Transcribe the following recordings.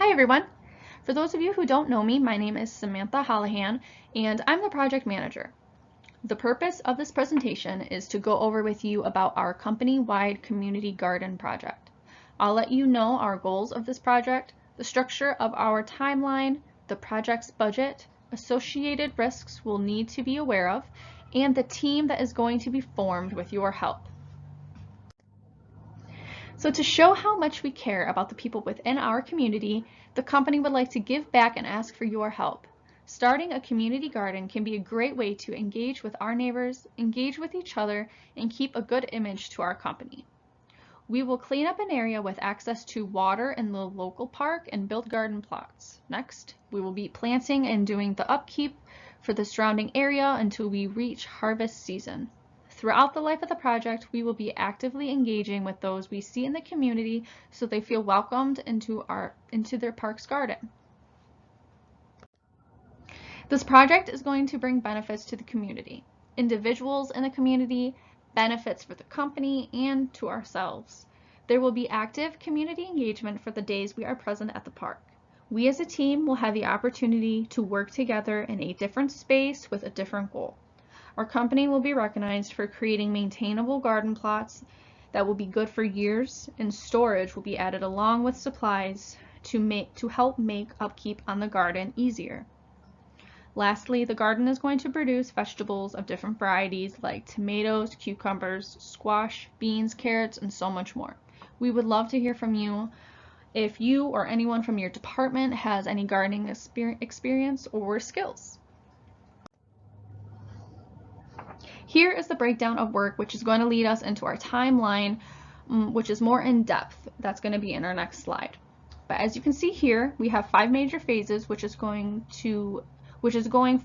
Hi everyone! For those of you who don't know me, my name is Samantha Holohan and I'm the project manager. The purpose of this presentation is to go over with you about our company-wide community garden project. I'll let you know our goals of this project, the structure of our timeline, the project's budget, associated risks we'll need to be aware of, and the team that is going to be formed with your help. So to show how much we care about the people within our community, the company would like to give back and ask for your help. Starting a community garden can be a great way to engage with our neighbors, engage with each other, and keep a good image to our company. We will clean up an area with access to water in the local park and build garden plots. Next, we will be planting and doing the upkeep for the surrounding area until we reach harvest season. Throughout the life of the project, we will be actively engaging with those we see in the community so they feel welcomed into their park's garden. This project is going to bring benefits to the community, individuals in the community, benefits for the company, and to ourselves. There will be active community engagement for the days we are present at the park. We as a team will have the opportunity to work together in a different space with a different goal. Our company will be recognized for creating maintainable garden plots that will be good for years, and storage will be added along with supplies to help make upkeep on the garden easier. Lastly, the garden is going to produce vegetables of different varieties like tomatoes, cucumbers, squash, beans, carrots, and so much more. We would love to hear from you if you or anyone from your department has any gardening experience or skills. Here is the breakdown of work, which is going to lead us into our timeline, which is more in depth. That's going to be in our next slide. But as you can see here, we have 5 major phases, which is going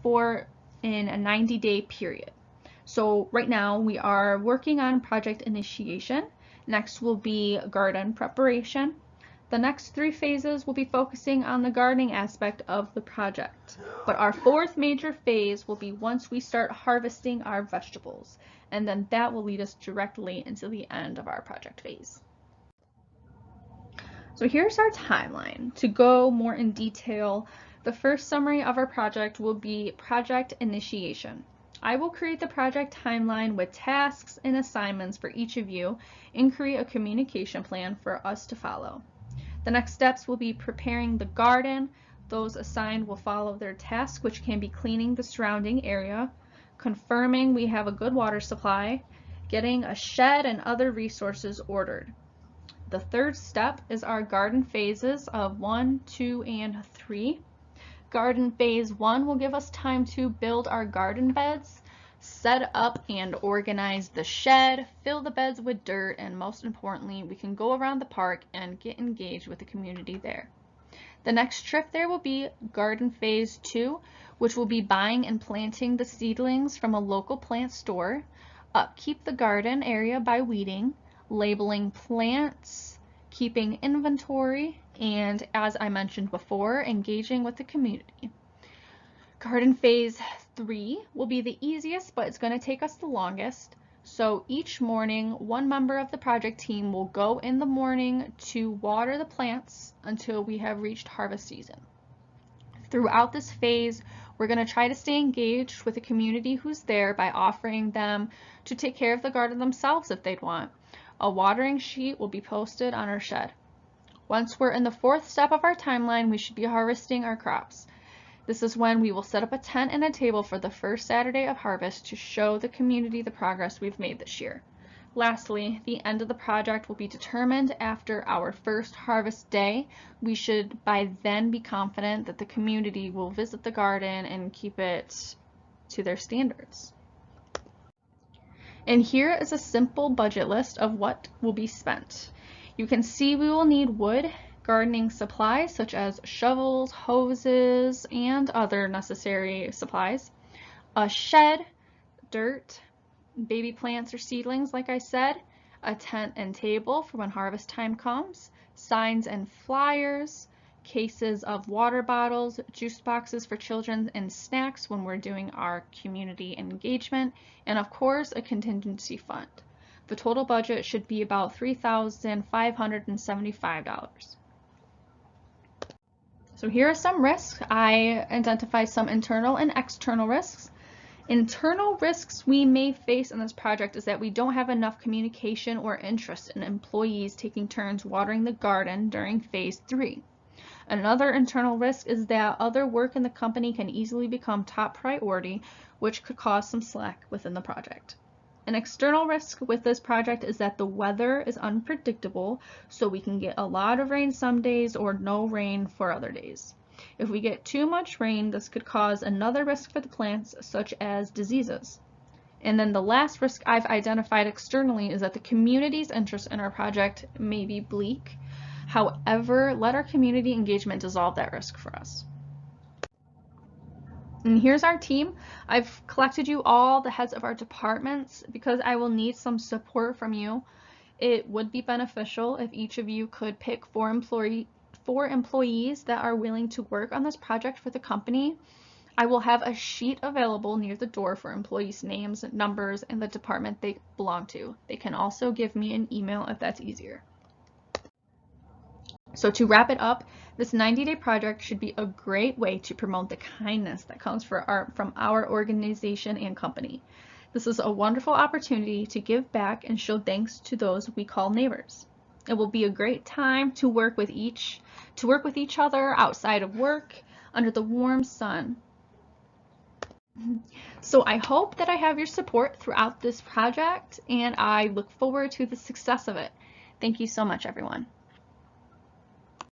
for in a 90-day period. So right now we are working on project initiation. Next will be garden preparation. The next 3 phases will be focusing on the gardening aspect of the project. But our 4th major phase will be once we start harvesting our vegetables, and then that will lead us directly into the end of our project phase. So here's our timeline. To go more in detail, the first summary of our project will be project initiation. I will create the project timeline with tasks and assignments for each of you and create a communication plan for us to follow. The next steps will be preparing the garden. Those assigned will follow their tasks, which can be cleaning the surrounding area, confirming we have a good water supply, getting a shed and other resources ordered. The third step is our garden phases of 1, 2, and 3. Garden phase 1 will give us time to build our garden beds, set up and organize the shed, fill the beds with dirt, and most importantly, we can go around the park and get engaged with the community there. The next trip there will be garden phase 2, which will be buying and planting the seedlings from a local plant store, upkeep the garden area by weeding, labeling plants, keeping inventory, and as I mentioned before, engaging with the community. Garden phase 3 will be the easiest, but it's going to take us the longest. So each morning, one member of the project team will go in the morning to water the plants until we have reached harvest season. Throughout this phase, we're going to try to stay engaged with the community who's there by offering them to take care of the garden themselves if they'd want. A watering sheet will be posted on our shed. Once we're in the 4th step of our timeline, we should be harvesting our crops. This is when we will set up a tent and a table for the first Saturday of harvest to show the community the progress we've made this year. Lastly, the end of the project will be determined after our first harvest day. We should by then be confident that the community will visit the garden and keep it to their standards. And here is a simple budget list of what will be spent. You can see we will need wood, gardening supplies such as shovels, hoses, and other necessary supplies, a shed, dirt, baby plants or seedlings like I said, a tent and table for when harvest time comes, signs and flyers, cases of water bottles, juice boxes for children and snacks when we're doing our community engagement, and of course a contingency fund. The total budget should be about $3,575. So here are some risks. I identify some internal and external risks. Internal risks we may face in this project is that we don't have enough communication or interest in employees taking turns watering the garden during phase 3. Another internal risk is that other work in the company can easily become top priority, which could cause some slack within the project. An external risk with this project is that the weather is unpredictable, so we can get a lot of rain some days or no rain for other days. If we get too much rain, this could cause another risk for the plants, such as diseases. And then the last risk I've identified externally is that the community's interest in our project may be bleak. However, let our community engagement dissolve that risk for us. And here's our team. I've collected you all, the heads of our departments, because I will need some support from you. It would be beneficial if each of you could pick four employees that are willing to work on this project for the company. I will have a sheet available near the door for employees' names, numbers, and the department they belong to. They can also give me an email if that's easier. So to wrap it up, this 90-day project should be a great way to promote the kindness that comes from our organization and company. This is a wonderful opportunity to give back and show thanks to those we call neighbors. It will be a great time to work with each other outside of work under the warm sun. So I hope that I have your support throughout this project, and I look forward to the success of it. Thank you so much, everyone.